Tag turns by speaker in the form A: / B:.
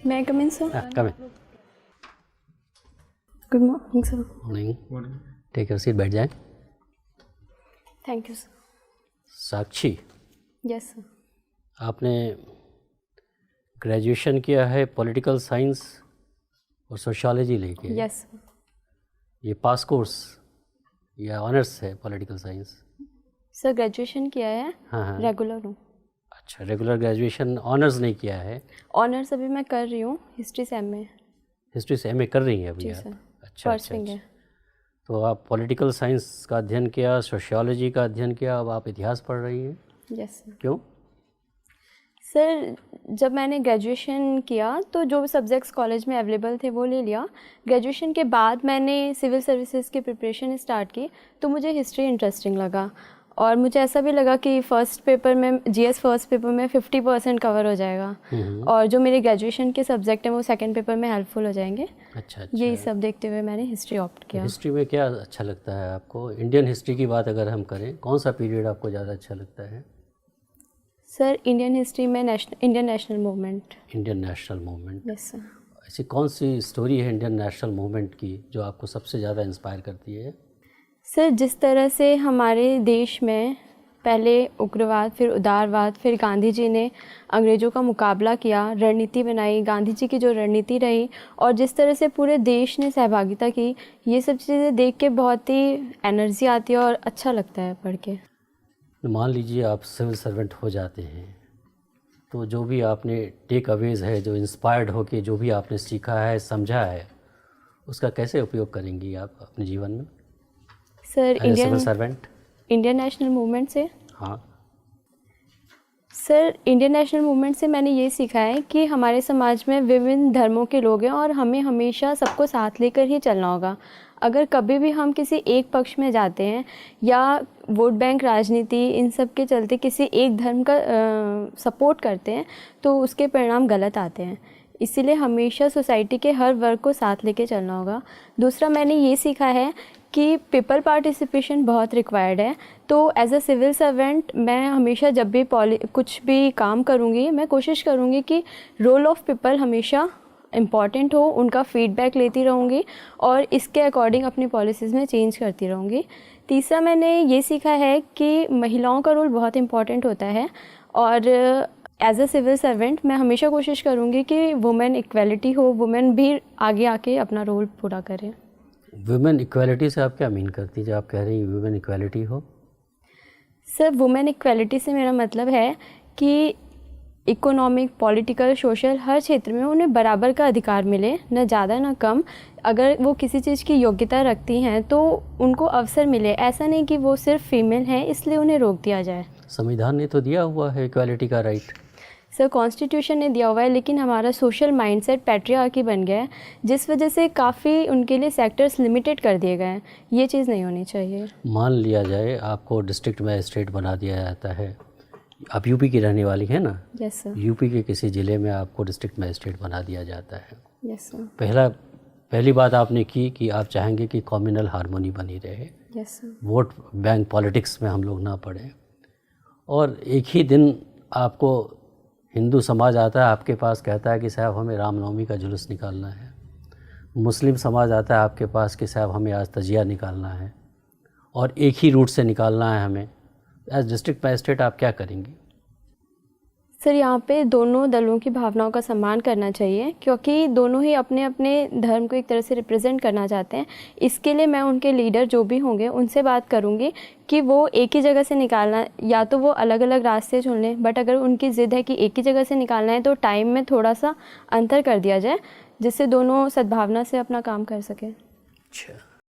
A: May I come in, sir?
B: Come in.
A: Good morning, sir.
B: Morning. Take your seat, बैठ जाएं.
A: Thank you, sir.
B: Sakshi,
A: Yes, sir.
B: आपने graduation किया है political science और sociology लेके.
A: Yes, sir.
B: ये पास course या ऑनर्स है पॉलिटिकल साइंस?
A: सर ग्रेजुएशन किया है.
B: हाँ.
A: रेगुलर हूँ.
B: अच्छा, रेगुलर ग्रेजुएशन, ऑनर्स नहीं किया है?
A: ऑनर्स अभी मैं कर रही हूँ, हिस्ट्री से एमए.
B: हिस्ट्री से एमए कर रही हैं अभी
A: जी
B: आप?
A: सर.
B: अच्छा.
A: परसुइंग है.
B: तो आप पॉलिटिकल साइंस का अध्ययन किया, सोशियोलॉजी का अध्ययन किया, अब आप इतिहास पढ़ रही हैं.
A: Yes sir.
B: क्यों?
A: सर जब मैंने ग्रेजुएशन किया तो जो सब्जेक्ट्स कॉलेज में अवेलेबल थे वो ले लिया. ग्रेजुएशन के बाद मैंने सिविल सर्विसेज की प्रिपरेशन स्टार्ट की तो मुझे हिस्ट्री इंटरेस्टिंग लगा और मुझे ऐसा भी लगा कि फर्स्ट पेपर में जीएस फर्स्ट पेपर में 50% कवर हो जाएगा और जो मेरे ग्रेजुएशन के सब्जेक्ट हैं वो सेकंड पेपर में हेल्पफुल हो जाएंगे.
B: अच्छा.
A: यही सब देखते हुए मैंने हिस्ट्री ऑप्ट किया.
B: हिस्ट्री में क्या अच्छा लगता है आपको? इंडियन हिस्ट्री की बात अगर हम करें, कौन सा पीरियड आपको ज़्यादा अच्छा लगता है?
A: सर इंडियन हिस्ट्री में Indian national movement.
B: Indian national movement.
A: Yes sir.
B: ऐसी कौन सी स्टोरी है इंडियन नेशनल मूवमेंट की जो आपको सबसे ज़्यादा इंस्पायर करती है?
A: सर जिस तरह से हमारे देश में पहले उग्रवाद, फिर उदारवाद, फिर गांधी जी ने अंग्रेज़ों का मुकाबला किया, रणनीति बनाई, गांधी जी की जो रणनीति रही और जिस तरह से पूरे देश ने सहभागिता की, ये सब चीज़ें देख के बहुत ही एनर्जी आती है और अच्छा लगता है पढ़ के.
B: मान लीजिए आप सिविल सर्वेंट हो जाते हैं तो जो भी आपने टेक अवेज है, जो इंस्पायर्ड हो के जो भी आपने सीखा है, समझा है, उसका कैसे उपयोग करेंगी आप अपने जीवन में?
A: Sir
B: civil servant
A: Indian national movement से.
B: हाँ.
A: सर इंडियन नेशनल मूवमेंट से मैंने ये सीखा है कि हमारे समाज में विभिन्न धर्मों के लोग हैं और हमें हमेशा सबको साथ लेकर ही चलना होगा. अगर कभी भी हम किसी एक पक्ष में जाते हैं या वोट बैंक राजनीति इन सब के चलते किसी एक धर्म का सपोर्ट करते हैं तो उसके परिणाम गलत आते हैं. इसीलिए हमेशा सोसाइटी के हर वर्ग को साथ लेके चलना होगा. दूसरा मैंने ये सीखा है कि पीपल पार्टिसिपेशन बहुत रिक्वायर्ड है. तो एज अ सिविल सर्वेंट मैं हमेशा जब भी कुछ भी काम करूँगी मैं कोशिश करूँगी कि रोल ऑफ पीपल हमेशा इम्पॉर्टेंट हो, उनका फीडबैक लेती रहूँगी और इसके अकॉर्डिंग अपनी पॉलिसीज़ में चेंज करती रहूँगी. तीसरा मैंने ये सीखा है कि महिलाओं का रोल बहुत इम्पॉर्टेंट होता है और एज अ सिविल सर्वेंट मैं हमेशा कोशिश करूँगी कि वुमेन इक्वलिटी हो, वुमेन भी आगे आके अपना रोल पूरा करें.
B: वुमेन इक्वलिटी से आप क्या मीन करती हैं जब आप कह रही हैं वुमेन इक्वलिटी हो?
A: सर वुमेन इक्वलिटी से मेरा मतलब है कि इकोनॉमिक, पॉलिटिकल, सोशल हर क्षेत्र में उन्हें बराबर का अधिकार मिले, न ज़्यादा न कम. अगर वो किसी चीज़ की योग्यता रखती हैं तो उनको अवसर मिले. ऐसा नहीं कि वो सिर्फ फीमेल हैं इसलिए उन्हें रोक दिया जाए.
B: संविधान ने तो दिया हुआ है इक्वलिटी का राइट.
A: सर कॉन्स्टिट्यूशन ने दिया हुआ है लेकिन हमारा सोशल माइंडसेट पैट्रियार्की बन गया है जिस वजह से काफ़ी उनके लिए सेक्टर्स लिमिटेड कर दिए गए हैं. ये चीज़ नहीं होनी चाहिए.
B: मान लिया जाए आपको डिस्ट्रिक्ट मैजिस्ट्रेट बना दिया जाता है. आप यूपी की रहने वाली हैं ना?
A: Yes sir.
B: यूपी के किसी ज़िले में आपको डिस्ट्रिक्ट मैजिस्ट्रेट बना दिया जाता है.
A: Yes sir.
B: पहली बात आपने की कि आप चाहेंगे कि कम्युनल हार्मोनी बनी रहे.
A: Yes sir.
B: Vote bank politics में हम लोग ना पड़े. और एक ही दिन आपको हिंदू समाज आता है आपके पास, कहता है कि साहब हमें रामनवमी का जुलूस निकालना है. मुस्लिम समाज आता है आपके पास कि साहब हमें आज तजिया निकालना है और एक ही रूट से निकालना है हमें. एज डिस्ट्रिक्ट मैजिस्ट्रेट आप क्या करेंगी?
A: सर यहाँ पे दोनों दलों की भावनाओं का सम्मान करना चाहिए क्योंकि दोनों ही अपने अपने धर्म को एक तरह से रिप्रेजेंट करना चाहते हैं. इसके लिए मैं उनके लीडर जो भी होंगे उनसे बात करूँगी कि वो एक ही जगह से निकालना, या तो वो अलग अलग रास्ते चुन लें, बट अगर उनकी ज़िद है कि एक ही जगह से निकालना है तो टाइम में थोड़ा सा अंतर कर दिया जाए जिससे दोनों सद्भावना से अपना काम कर सकें.
B: अच्छा.